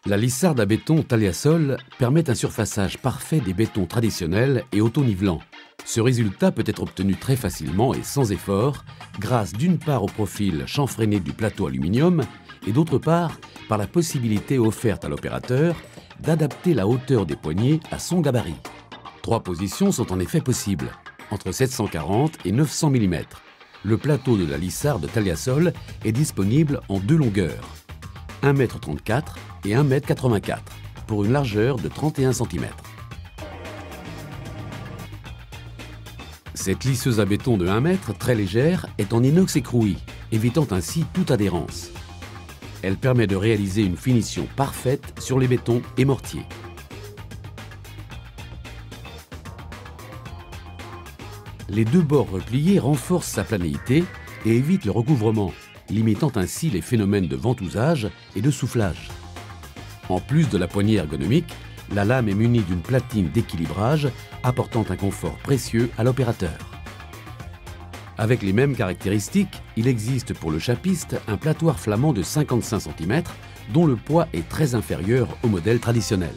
La lissarde à béton Taliasol permet un surfaçage parfait des bétons traditionnels et auto-nivelants. Ce résultat peut être obtenu très facilement et sans effort, grâce d'une part au profil chanfreiné du plateau aluminium et d'autre part par la possibilité offerte à l'opérateur d'adapter la hauteur des poignées à son gabarit. 3 positions sont en effet possibles, entre 740 et 900 mm. Le plateau de la lissarde Taliasol est disponible en 2 longueurs, 1,34 m et 1,84 m, pour une largeur de 31 cm. Cette lisseuse à béton de 1 m, très légère, est en inox écroui, évitant ainsi toute adhérence. Elle permet de réaliser une finition parfaite sur les bétons et mortiers. Les 2 bords repliés renforcent sa planéité et évitent le recouvrement, limitant ainsi les phénomènes de ventousage et de soufflage. En plus de la poignée ergonomique, la lame est munie d'une platine d'équilibrage apportant un confort précieux à l'opérateur. Avec les mêmes caractéristiques, il existe pour le chapiste un platoir flamand de 55 cm dont le poids est très inférieur au modèle traditionnel.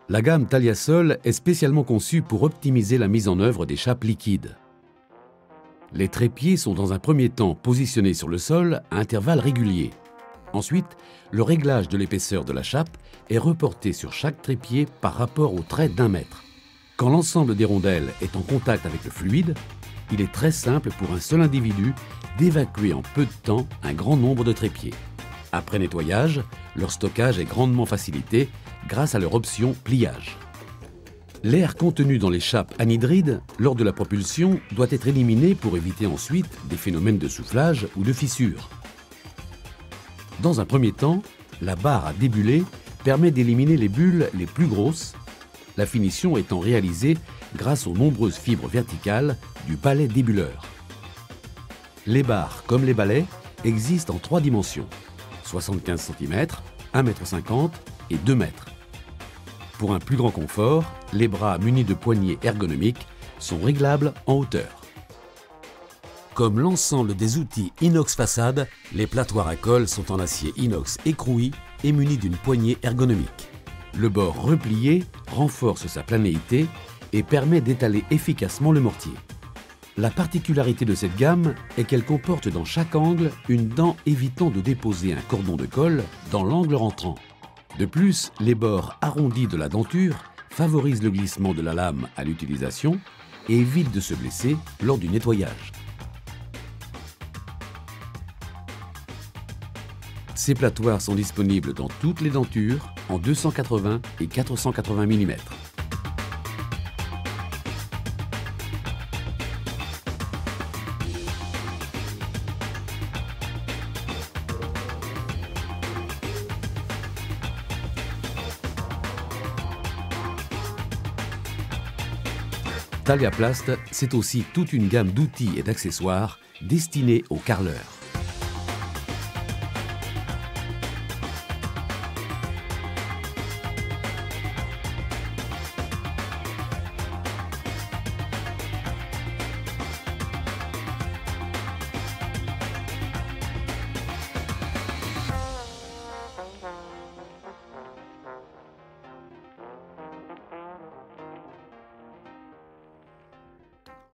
La gamme Taliasol est spécialement conçue pour optimiser la mise en œuvre des chapes liquides. Les trépieds sont dans un premier temps positionnés sur le sol à intervalles réguliers. Ensuite, le réglage de l'épaisseur de la chape est reporté sur chaque trépied par rapport au trait d'1 mètre. Quand l'ensemble des rondelles est en contact avec le fluide, il est très simple pour un seul individu d'évacuer en peu de temps un grand nombre de trépieds. Après nettoyage, leur stockage est grandement facilité grâce à leur option pliage. L'air contenu dans les chapes anhydrides lors de la propulsion doit être éliminé pour éviter ensuite des phénomènes de soufflage ou de fissure. Dans un premier temps, la barre à débuller permet d'éliminer les bulles les plus grosses, la finition étant réalisée grâce aux nombreuses fibres verticales du balai débuleur. Les barres, comme les balais, existent en 3 dimensions, 75 cm, 1,50 m et 2 m. Pour un plus grand confort, les bras munis de poignées ergonomiques sont réglables en hauteur. Comme l'ensemble des outils inox façade, les platoirs à colle sont en acier inox écroui et munis d'une poignée ergonomique. Le bord replié renforce sa planéité et permet d'étaler efficacement le mortier. La particularité de cette gamme est qu'elle comporte dans chaque angle une dent évitant de déposer un cordon de colle dans l'angle rentrant. De plus, les bords arrondis de la denture favorisent le glissement de la lame à l'utilisation et évitent de se blesser lors du nettoyage. Ces platoirs sont disponibles dans toutes les dentures en 280 et 480 mm. Taliaplast, c'est aussi toute une gamme d'outils et d'accessoires destinés aux carreleurs.